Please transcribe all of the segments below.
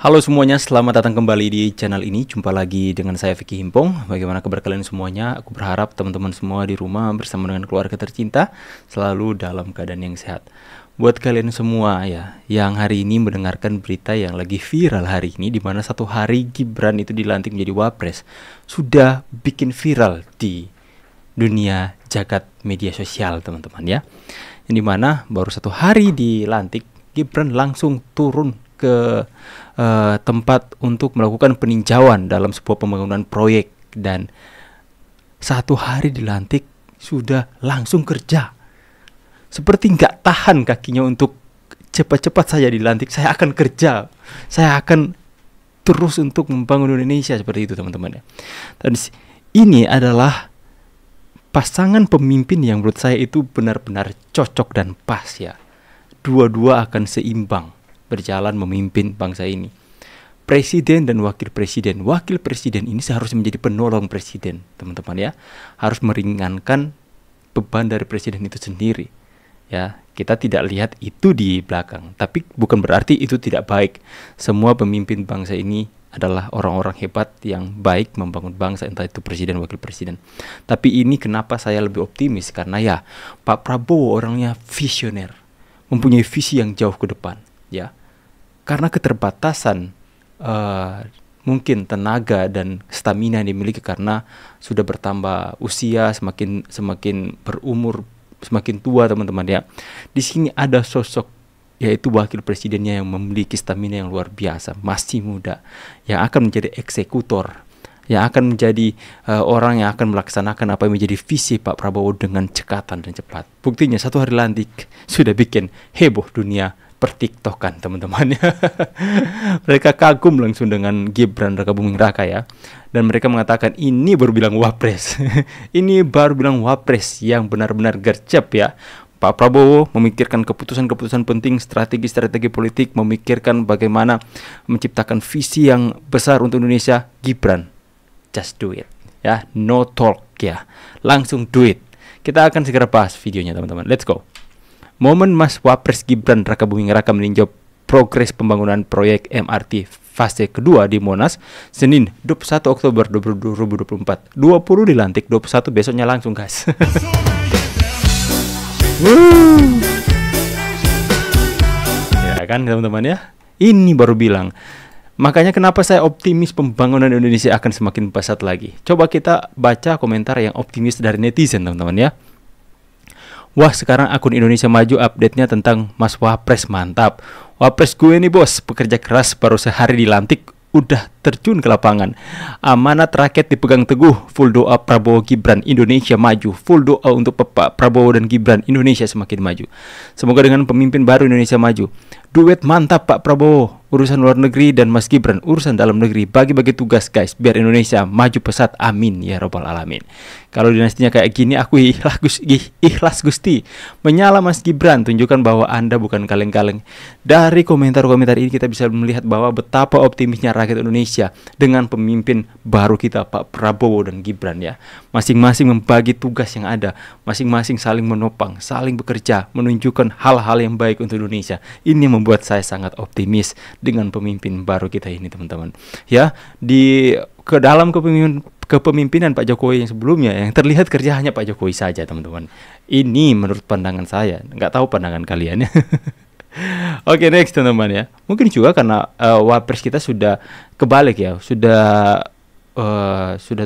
Halo semuanya, selamat datang kembali di channel ini. Jumpa lagi dengan saya Vicky Himpong. Bagaimana kabar kalian semuanya? Aku berharap teman-teman semua di rumah bersama dengan keluarga tercinta selalu dalam keadaan yang sehat. Buat kalian semua ya, yang hari ini mendengarkan berita yang lagi viral hari ini, di mana satu hari Gibran itu dilantik menjadi Wapres, sudah bikin viral di dunia jagat media sosial, teman-teman ya. Yang dimana baru satu hari dilantik, Gibran langsung turun ke tempat untuk melakukan peninjauan dalam sebuah pembangunan proyek, dan satu hari dilantik sudah langsung kerja. Seperti nggak tahan kakinya untuk cepat-cepat saya dilantik, saya akan kerja, saya akan terus untuk membangun Indonesia, seperti itu teman-teman ya. Dan ini adalah pasangan pemimpin yang menurut saya itu benar-benar cocok dan pas ya. Dua-dua akan seimbang berjalan memimpin bangsa ini. Presiden dan wakil presiden. Wakil presiden ini seharusnya menjadi penolong presiden, teman-teman ya. Harus meringankan beban dari presiden itu sendiri. Ya, kita tidak lihat itu di belakang, tapi bukan berarti itu tidak baik. Semua pemimpin bangsa ini adalah orang-orang hebat yang baik membangun bangsa, entah itu presiden, wakil presiden. Tapi ini kenapa saya lebih optimis, karena ya Pak Prabowo orangnya visioner, mempunyai visi yang jauh ke depan ya. Karena keterbatasan mungkin tenaga dan stamina yang dimiliki karena sudah bertambah usia, semakin berumur, semakin tua teman-teman ya. Di sini ada sosok yaitu wakil presidennya yang memiliki stamina yang luar biasa, masih muda, yang akan menjadi eksekutor, yang akan menjadi orang yang akan melaksanakan apa yang menjadi visi Pak Prabowo dengan cekatan dan cepat. Buktinya satu hari lantik sudah bikin heboh dunia pertiktokan teman-teman ya. Mereka kagum langsung dengan Gibran Rakabuming Raka ya. Dan mereka mengatakan ini baru bilang Wapres. Ini baru bilang Wapres yang benar-benar gercep ya. Pak Prabowo memikirkan keputusan-keputusan penting, strategi-strategi politik, memikirkan bagaimana menciptakan visi yang besar untuk Indonesia. Gibran, just do it ya, no talk ya, langsung do it. Kita akan segera bahas videonya teman-teman. Let's go. Momen Mas Wapres Gibran Rakabuming Raka meninjau progres pembangunan proyek MRT fase kedua di Monas, Senin 21 Oktober 2024. 20 dilantik, 21 besoknya langsung guys. Ya kan teman-teman ya. Ini baru bilang. Makanya kenapa saya optimis pembangunan Indonesia akan semakin pesat lagi. Coba kita baca komentar yang optimis dari netizen teman-teman ya. Wah, sekarang akun Indonesia Maju update-nya tentang Mas Wapres mantap. Wapres gue nih bos, pekerja keras, baru sehari dilantik udah terjun ke lapangan. Amanat rakyat dipegang teguh. Full doa Prabowo Gibran Indonesia maju. Full doa untuk Pak Prabowo dan Gibran Indonesia semakin maju. Semoga dengan pemimpin baru Indonesia maju. Duet mantap Pak Prabowo, urusan luar negeri, dan Mas Gibran urusan dalam negeri. Bagi-bagi tugas guys, biar Indonesia maju pesat. Amin ya robbal alamin. Kalau dinastinya kayak gini, aku ikhlas Gusti. Menyala Mas Gibran, tunjukkan bahwa Anda bukan kaleng-kaleng. Dari komentar-komentar ini kita bisa melihat bahwa betapa optimisnya rakyat Indonesia dengan pemimpin baru kita Pak Prabowo dan Gibran ya. Masing-masing membagi tugas yang ada, masing-masing saling menopang, saling bekerja, menunjukkan hal-hal yang baik untuk Indonesia. Ini yang membuat saya sangat optimis dengan pemimpin baru kita ini teman-teman. Ya, ke dalam kepemimpinan Pak Jokowi yang sebelumnya, yang terlihat kerja hanya Pak Jokowi saja teman-teman. Ini menurut pandangan saya, nggak tahu pandangan kalian ya. Oke, next teman-teman ya. Mungkin juga karena Wapres kita sudah kebalik ya, sudah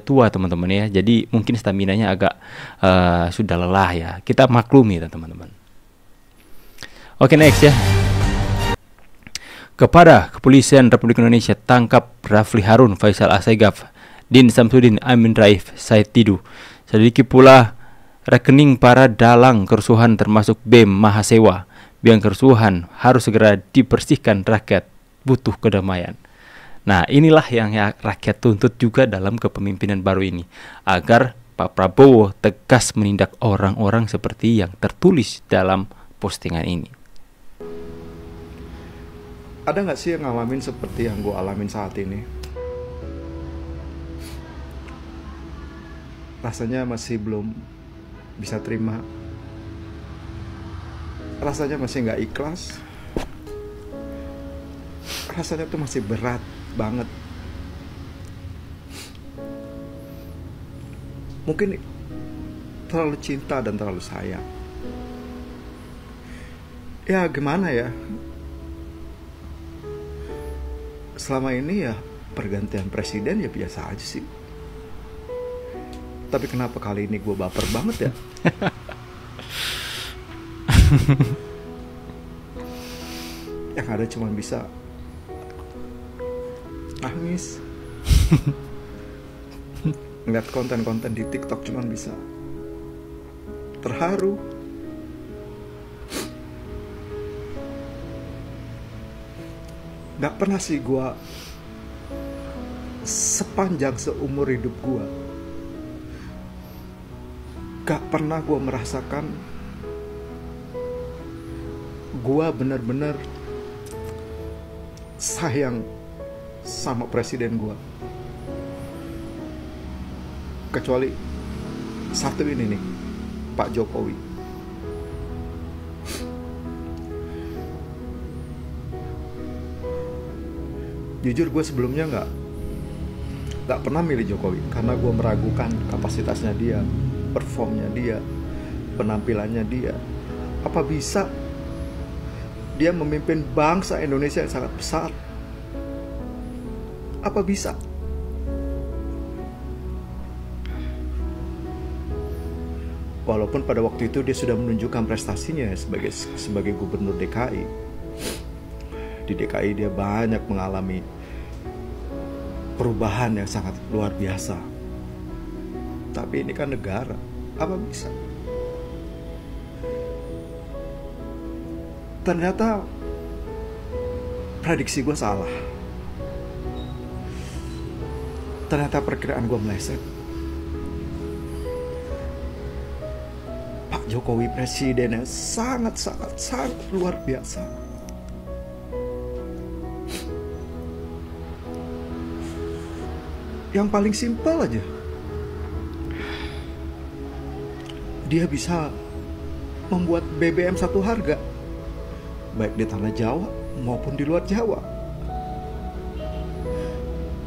tua teman-teman ya. Jadi mungkin staminanya agak sudah lelah ya. Kita maklumi teman-teman. Oke, next ya. Kepada Kepolisian Republik Indonesia, tangkap Rafli Harun, Faisal Asegaf, Din Samsudin, Amin Raif, Said Tidu. Selidiki pula rekening para dalang kerusuhan termasuk BEM Mahasewa. Biang kerusuhan harus segera dibersihkan, rakyat butuh kedamaian. Nah, inilah yang rakyat tuntut juga dalam kepemimpinan baru ini, agar Pak Prabowo tegas menindak orang-orang seperti yang tertulis dalam postingan ini. Ada nggak sih yang ngalamin seperti yang gue alamin saat ini? Rasanya masih belum bisa terima. Rasanya masih nggak ikhlas. rasanya tuh masih berat banget. Mungkin terlalu cinta dan terlalu sayang. Ya gimana ya, selama ini ya pergantian presiden ya biasa aja sih. Tapi kenapa kali ini gue baper banget ya? Yang ada cuma bisa nangis. Ngeliat konten-konten di TikTok cuma bisa terharu. Gak pernah sih gue sepanjang seumur hidup gue, gak pernah gue merasakan gue bener-bener sayang sama presiden gue. Kecuali satu ini nih, Pak Jokowi. Jujur gue sebelumnya gak pernah milih Jokowi karena gue meragukan kapasitasnya dia, performnya dia, penampilannya dia. Apa bisa dia memimpin bangsa Indonesia yang sangat besar? Apa bisa? Walaupun pada waktu itu dia sudah menunjukkan prestasinya sebagai gubernur DKI. Di DKI dia banyak mengalami perubahan yang sangat luar biasa. Tapi ini kan negara, apa bisa? Ternyata prediksi gue salah. Ternyata perkiraan gue meleset. Pak Jokowi presidennya sangat luar biasa. Yang paling simpel aja, dia bisa membuat BBM satu harga, baik di tanah Jawa maupun di luar Jawa.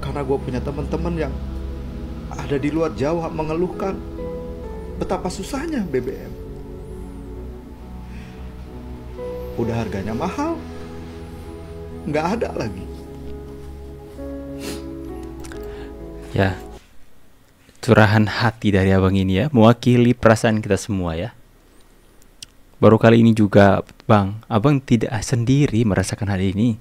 Karena gue punya teman-teman yang ada di luar Jawa mengeluhkan betapa susahnya BBM. Udah harganya mahal, nggak ada lagi. Ya, curahan hati dari abang ini ya, mewakili perasaan kita semua ya. Baru kali ini juga bang, abang tidak sendiri merasakan hal ini.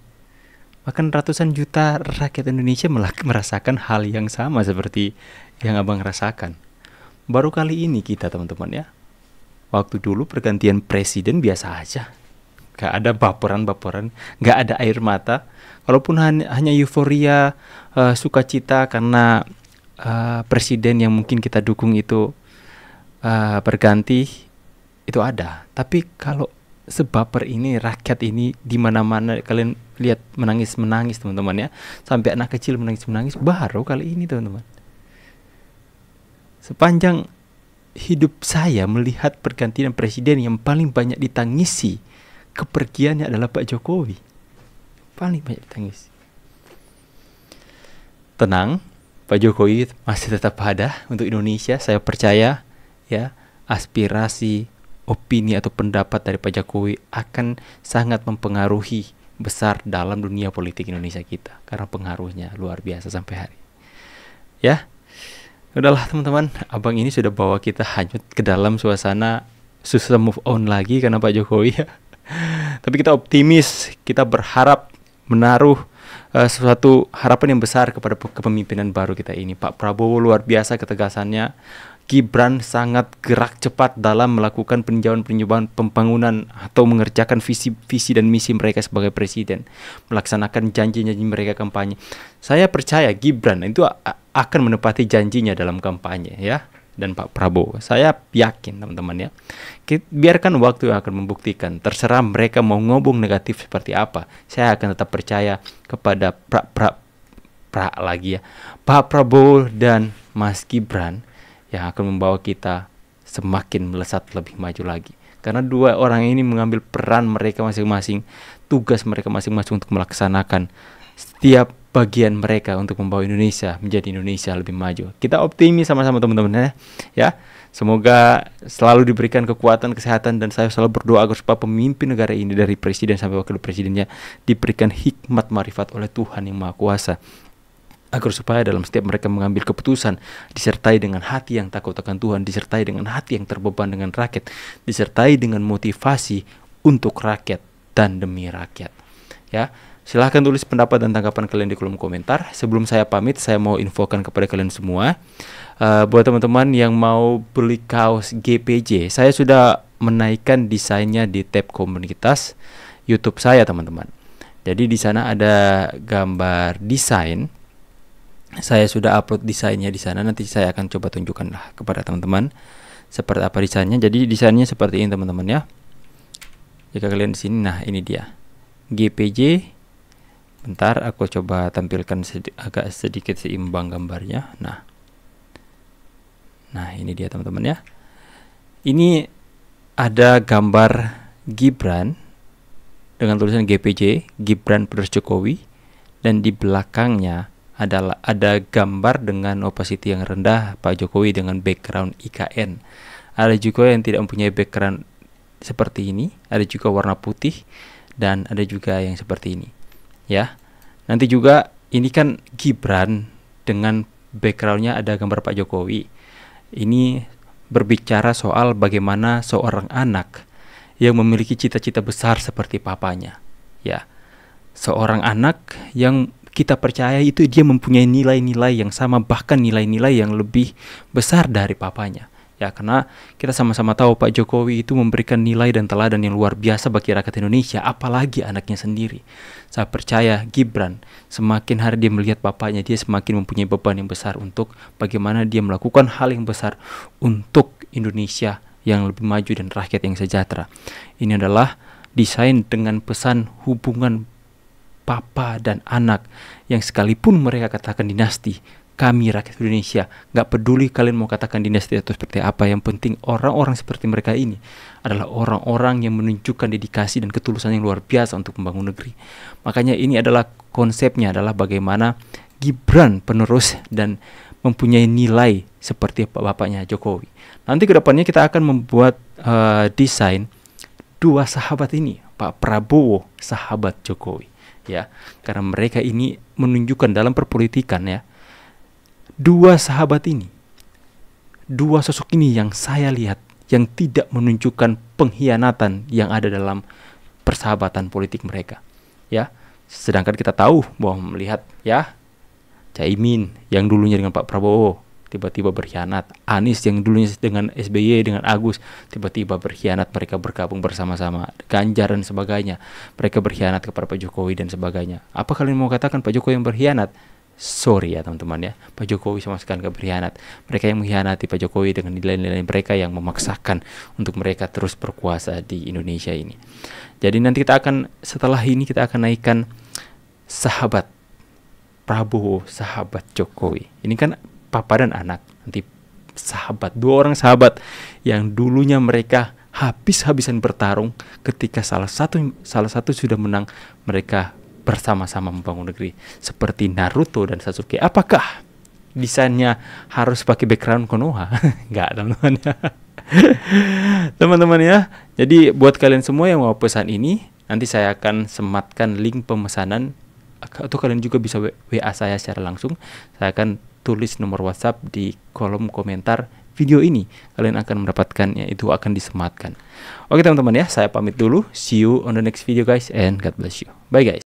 Bahkan ratusan juta rakyat Indonesia merasakan hal yang sama seperti yang abang rasakan. Baru kali ini kita teman-teman ya. Waktu dulu pergantian presiden biasa aja, gak ada baperan-baperan, gak ada air mata. Kalaupun hanya euforia, sukacita karena presiden yang mungkin kita dukung itu berganti, itu ada. Tapi kalau sebaper ini, rakyat ini di mana-mana kalian lihat menangis teman-teman ya, sampai anak kecil menangis, baru kali ini teman-teman. Sepanjang hidup saya melihat pergantian presiden yang paling banyak ditangisi kepergiannya adalah Pak Jokowi. Paling banyak ditangisi. Tenang, Pak Jokowi masih tetap ada untuk Indonesia. Saya percaya ya, aspirasi, opini atau pendapat dari Pak Jokowi akan sangat mempengaruhi besar dalam dunia politik Indonesia kita, karena pengaruhnya luar biasa sampai hari. Ya, udahlah teman-teman, abang ini sudah bawa kita hanyut ke dalam suasana susah move on lagi karena Pak Jokowi ya. Tapi kita optimis, kita berharap menaruh sesuatu harapan yang besar kepada kepemimpinan baru kita ini. Pak Prabowo luar biasa ketegasannya. Gibran sangat gerak cepat dalam melakukan peninjauan pembangunan atau mengerjakan visi dan misi mereka sebagai presiden, melaksanakan janji-janji mereka kampanye. Saya percaya Gibran itu akan menepati janjinya dalam kampanye ya. Dan Pak Prabowo, saya yakin teman-teman ya, biarkan waktu yang akan membuktikan. Terserah mereka mau ngomong negatif seperti apa, saya akan tetap percaya kepada Pak Prabowo dan Mas Gibran yang akan membawa kita semakin melesat lebih maju lagi. Karena dua orang ini mengambil peran mereka masing-masing, tugas mereka masing-masing untuk melaksanakan setiap bagian mereka untuk membawa Indonesia menjadi Indonesia lebih maju. Kita optimis sama-sama teman-teman ya. Semoga selalu diberikan kekuatan, kesehatan, dan saya selalu berdoa agar supaya pemimpin negara ini dari presiden sampai wakil presidennya diberikan hikmat marifat oleh Tuhan yang Maha Kuasa, agar supaya dalam setiap mereka mengambil keputusan disertai dengan hati yang takut akan Tuhan, disertai dengan hati yang terbeban dengan rakyat, disertai dengan motivasi untuk rakyat dan demi rakyat. Ya, silahkan tulis pendapat dan tanggapan kalian di kolom komentar. Sebelum saya pamit, saya mau infokan kepada kalian semua, buat teman-teman yang mau beli kaos GPJ, saya sudah menaikkan desainnya di tab komunitas YouTube saya, teman-teman. Jadi di sana ada gambar desain. Saya sudah upload desainnya di sana. Nanti saya akan coba tunjukkan lah kepada teman-teman seperti apa desainnya. Jadi desainnya seperti ini, teman-teman ya. Jika kalian di sini, nah ini dia GPJ. Bentar, aku coba tampilkan agak sedikit seimbang gambarnya. Nah ini dia teman-teman ya. Ini ada gambar Gibran dengan tulisan GPJ, Gibran Penerus Jokowi, dan di belakangnya ada gambar dengan opacity yang rendah Pak Jokowi dengan background IKN. Ada juga yang tidak mempunyai background seperti ini, ada juga warna putih, dan ada juga yang seperti ini ya. Nanti juga ini kan Gibran dengan backgroundnya ada gambar Pak Jokowi. Ini berbicara soal bagaimana seorang anak yang memiliki cita-cita besar seperti papanya ya. Seorang anak yang kita percaya itu dia mempunyai nilai-nilai yang sama, bahkan nilai-nilai yang lebih besar dari papanya. Ya, karena kita sama-sama tahu Pak Jokowi itu memberikan nilai dan teladan yang luar biasa bagi rakyat Indonesia, apalagi anaknya sendiri. Saya percaya Gibran, semakin hari dia melihat bapaknya, dia semakin mempunyai beban yang besar untuk bagaimana dia melakukan hal yang besar untuk Indonesia yang lebih maju dan rakyat yang sejahtera. Ini adalah desain dengan pesan hubungan papa dan anak yang sekalipun mereka katakan dinasti, kami rakyat Indonesia gak peduli kalian mau katakan dinasti atau seperti apa, yang penting orang-orang seperti mereka ini adalah orang-orang yang menunjukkan dedikasi dan ketulusan yang luar biasa untuk membangun negeri. Makanya ini adalah konsepnya, adalah bagaimana Gibran penerus dan mempunyai nilai seperti bapaknya Jokowi. Nanti kedepannya kita akan membuat desain dua sahabat ini, Pak Prabowo sahabat Jokowi ya, karena mereka ini menunjukkan dalam perpolitikan ya, dua sahabat ini, dua sosok ini yang saya lihat yang tidak menunjukkan pengkhianatan yang ada dalam persahabatan politik mereka ya. Sedangkan kita tahu bahwa melihat ya Caimin yang dulunya dengan Pak Prabowo tiba-tiba berkhianat, Anies yang dulunya dengan SBY dengan Agus tiba-tiba berkhianat, mereka bergabung bersama-sama, Ganjar dan sebagainya, mereka berkhianat kepada Pak Jokowi dan sebagainya. Apa kalian mau katakan Pak Jokowi yang berkhianat? Sorry ya teman-teman ya, Pak Jokowi sama sekali gak berkhianat. Mereka yang mengkhianati Pak Jokowi dengan nilai-nilai mereka yang memaksakan untuk mereka terus berkuasa di Indonesia ini. Jadi nanti kita akan, setelah ini kita akan naikkan sahabat Prabowo, sahabat Jokowi. Ini kan papa dan anak, nanti sahabat, dua orang sahabat yang dulunya mereka habis-habisan bertarung, ketika salah satu sudah menang, mereka bersama-sama membangun negeri seperti Naruto dan Sasuke. Apakah desainnya harus pakai background Konoha? Enggak, teman-teman ya. Teman-teman ya. Jadi buat kalian semua yang mau pesan ini, nanti saya akan sematkan link pemesanan, atau kalian juga bisa WA saya secara langsung. Saya akan tulis nomor WhatsApp di kolom komentar video ini. Kalian akan mendapatkannya, itu akan disematkan. Oke teman-teman ya, saya pamit dulu. See you on the next video guys, and God bless you. Bye guys.